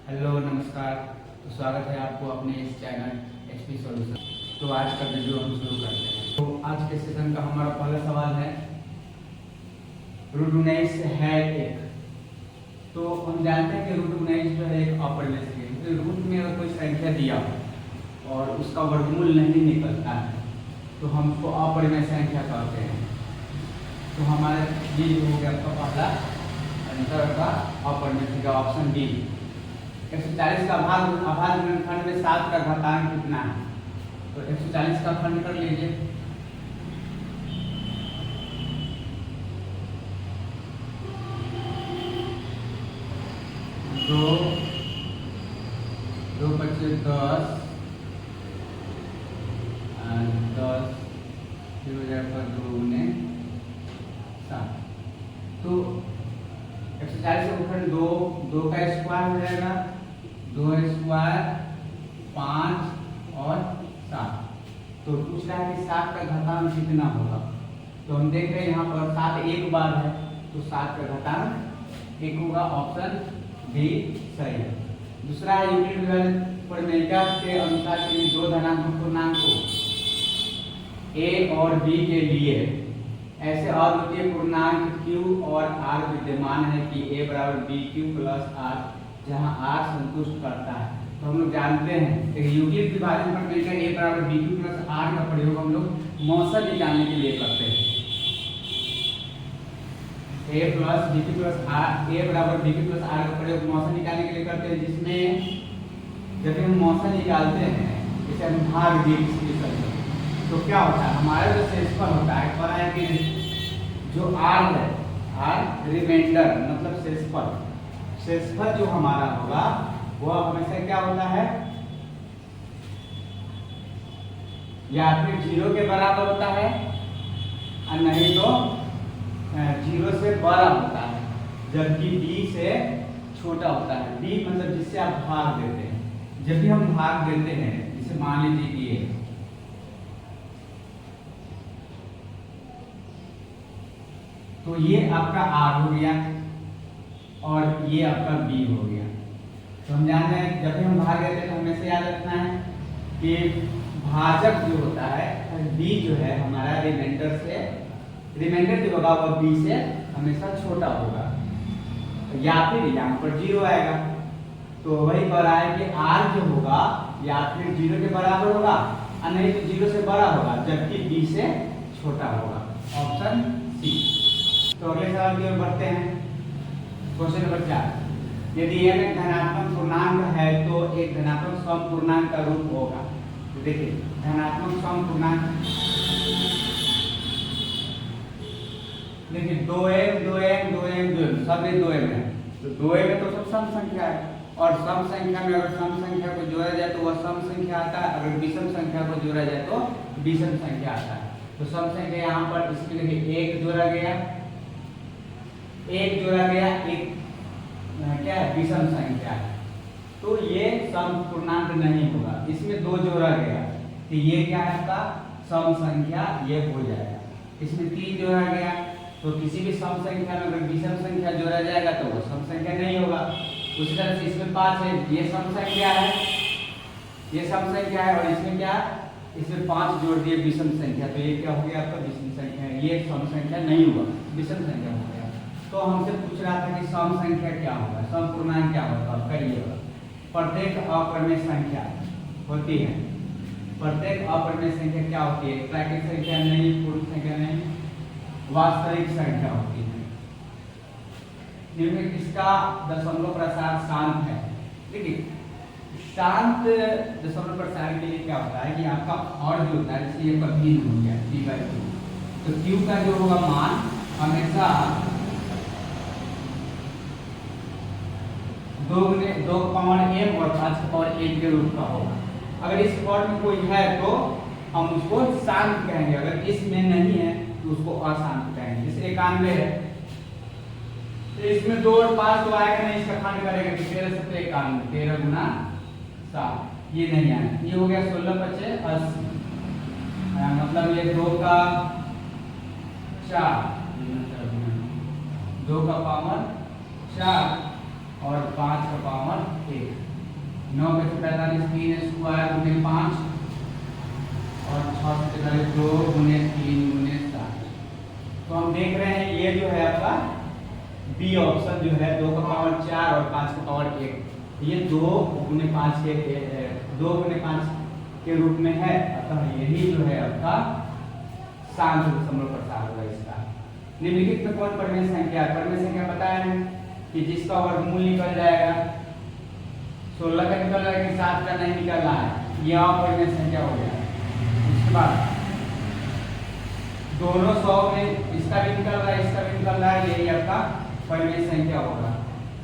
Hello नमस्कार। तो स्वागत है आपको अपने इस चैनल एचपी सॉल्यूशन। तो आज का वीडियो हम शुरू करते हैं। तो आज के सेशन का हमारा पहला सवाल है रूट 19 है एक। तो हम जानते हैं कि रूट 19 जो है एक अपर में से है। तो रूट में अगर कोई संख्या दिया हो और उसका वर्गमूल नहीं निकलता है तो हम उसको अपरिमेय संख्या कहते हैं। तो हमारे ये हो गया आपका पहला आंसर का अपरिमेय संख्या, ऑप्शन डी। 140 का अभाज्य गुणनखंड में 7 का घातांक कितना है? तो 140 का खंड कर लीजिए। दो 25 10 10 पर 2 गुने 7। तो 140 का खंड 2 का स्क्वायर हो जाएगा, 2 स्क्वायर 5 और 7। तो पूछ रहा है कि 7 का घातांक कितना होगा। तो हम देख रहे हैं यहाँ पर 7 एक बार है, तो 7 का घातांक 1 होगा, ऑप्शन बी सही है। दूसरा है यूक्लिड विभाजन प्रमेयिका के अनुसार कि दो धनात्मक पूर्णांकों a और b के लिए ऐसे अद्वितीय पूर्णांक q और r विद्यमान है कि a बराबर bq प्लस r, जहां r संतुष्ट करता है। तो हम लोग जानते हैं कि यूक्लिड विभाजन प्रमेय का a बराबर bq प्लस r का प्रयोग हम लोग मौसल निकालने के लिए करते हैं। a plus bq plus r, a बराबर bq प्लस r का प्रयोग मौसल निकालने के लिए करते हैं, जिसमें जब हम मौसल निकालते हैं जैसे हम भाग दिए किसी भी संख्या तो क्या होता है, हमारा जो शेषफल होता है पता है कि जो r है, r रिमाइंडर मतलब शेषफल जो हमारा होगा वह हमेशा क्या होता है, या फिर 0 के बराबर होता है और नहीं तो 0 से बड़ा होता है, जबकि b से छोटा होता है। b मतलब जिससे आप भाग देते हैं। जब भी हम भाग देते हैं, जैसे मान लीजिए कि तो ये आपका r हो गया और ये आपका b हो गया। तो हम जान रहे हैं जब भी हम भाग देते हैं तो हमेशा याद रखना है कि भाजक जो होता है b जो है हमारा रिमाइंडर जो होगा वह b से हमेशा छोटा होगा, या फिर यहाँ पर 0 आएगा। तो वही कह रहा है कि r जो होगा या फिर 0 के बराबर होगा और नहीं तो 0 से बड़ा होगा, जबकि b से छोटा होगा, ऑप्शन सी। तो अगले सवाल की ओर बढ़ते हैं। क्वेश्चन नंबर 4, यदि m एक धनात्मक पूर्णांक है तो एक धनात्मक सम पूर्णांक का रूप होगा। तो देखिए धनात्मक सम पूर्णांक, देखिए 2m 2m 2m 2m सब 2m है। तो 2m में तो सब सम संख्या है, और सम संख्या में अगर सम संख्या को जोड़ा जाए तो वह सम संख्या आता है, अगर विषम संख्या को जोड़ा जाए तो विषम संख्या आता है। तो सम संख्या यहाँ पर इसमें देखिए 1 जोड़ा गया, एक क्या है, विषम संख्या है। तो ये सम पूर्णांक नहीं होगा। इसमें 2 जोड़ा गया तो ये क्या है आपका सम संख्या, ये हो जाएगा। इसमें 3 जोड़ा गया तो किसी भी सम संख्या में अगर विषम संख्या जोड़ा जाएगा तो वो सम संख्या नहीं होगा। उसी तरह से इसमें 5 है, ये सम संख्या है, ये सम संख्या है, और इसमें क्या, इसमें 5 जोड़ दिए विषम संख्या, तो ये क्या हो गया आपका विषम संख्या है। ये सम संख्या नहीं हुआ, विषम संख्या हो गया। तो हमसे पूछ रहा था कि सम संख्या क्या होगा, सम पूर्णांक क्या होगा। आप करिएगा, प्रत्येक अपरिमेय संख्या होती है, प्रत्येक अपरिमेय संख्या क्या होती है, प्राकृतिक संख्या नहीं, पूर्ण संख्या नहीं, वास्तविक संख्या होती है। निम्न किसका दशमलव प्रसार शांत है। देखिए शांत दशमलव प्रसार के लिए क्या होता है कि आपका और जो होता है जैसे ये भिन्न हो गया d/2, तो q का जो होगा मान हमेशा 2 का पावर m और 5 का पावर 1 के रूप का होगा। अगर इस फॉर्म में कोई है तो हम उसको शांत कहेंगे, अगर इसमें नहीं है तो उसको अशांत कहेंगे। जैसे 91 है तो इसमें 2 और 5 तो आएगा नहीं, इसका खंड करेगा तो 13 से 91, 13 गुना 7, ये नहीं आएगा। ये हो गया 16 25 80, मतलब ये 2 का 4, 2 का पावर 4 और 5 का पावर 1। 9 का 45 3 स्क्वायर गुने 5 और 6 से 43 2 गुने 3 गुने 7। तो हम देख रहे हैं ये जो है आपका बी ऑप्शन जो है 2 का पावर 4 और 5 का पावर 1, ये 2 गुने 5 के 2 गुने 5 के रूप में है। अतः यही जो है आपका शांत दशमलव प्रसार होगा इसका। निम्नलिखित में कौन परिमेय संख्या है? परिमेय संख्या पता है कि जिसका वर्गमूल निकल जाएगा 16 का निकल रहा है कि 7 का नहीं निकल रहा है, यह परिमेय संख्या हो गया। उसके बाद दोनों 100 में इसका भी निकल रहा है इसका भी निकल रहा है, यही आपका परिमेय संख्या होगा।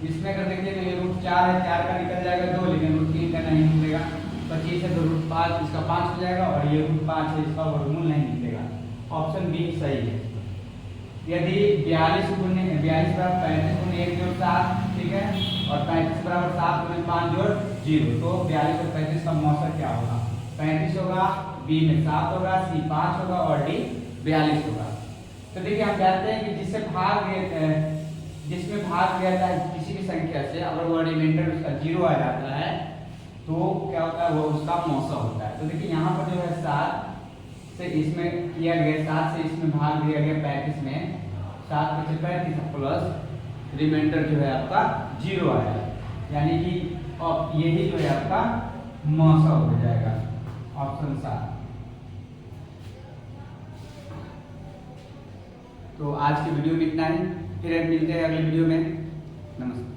इसमें अगर देखिए तो ये √4 है, 4 का निकल जाएगा 2, लेकिन √3 का नहीं निकलेगा। 25 है तो √5 इसका 5 हो जाएगा और ये √5 है इसका वर्गमूल नहीं निकलेगा। ऑप्शन बी सही है। यदि 42 गुने 42 बराबर 35 गुने 1 जोड़ 7, ठीक है, और 35 बराबर 7 गुने 5 जोड़ 0, तो 42 और 35 का मौसर क्या होगा? 35 होगा, बी में 7 होगा, सी 5 होगा और डी 42 होगा। तो देखिए हम जानते हैं कि जिसमें भाग दिया जाता है किसी भी संख्या से, अगर वो रिमाइंडर उसका 0 आ जाता है तो क्या होता है? वो उसका मौसा होता है। तो देखिए यहाँ पर जो है 7 से इसमें किया गया, 7 से इसमें भाग दिया गया 35 में, 7 में 35 प्लस रिमाइंडर जो है आपका 0 आया, यानी कि यही जो है आपका मौसा हो जाएगा, ऑप्शन 7। तो आज की वीडियो में इतना ही, फिर मिलते हैं अगले वीडियो में। नमस्कार।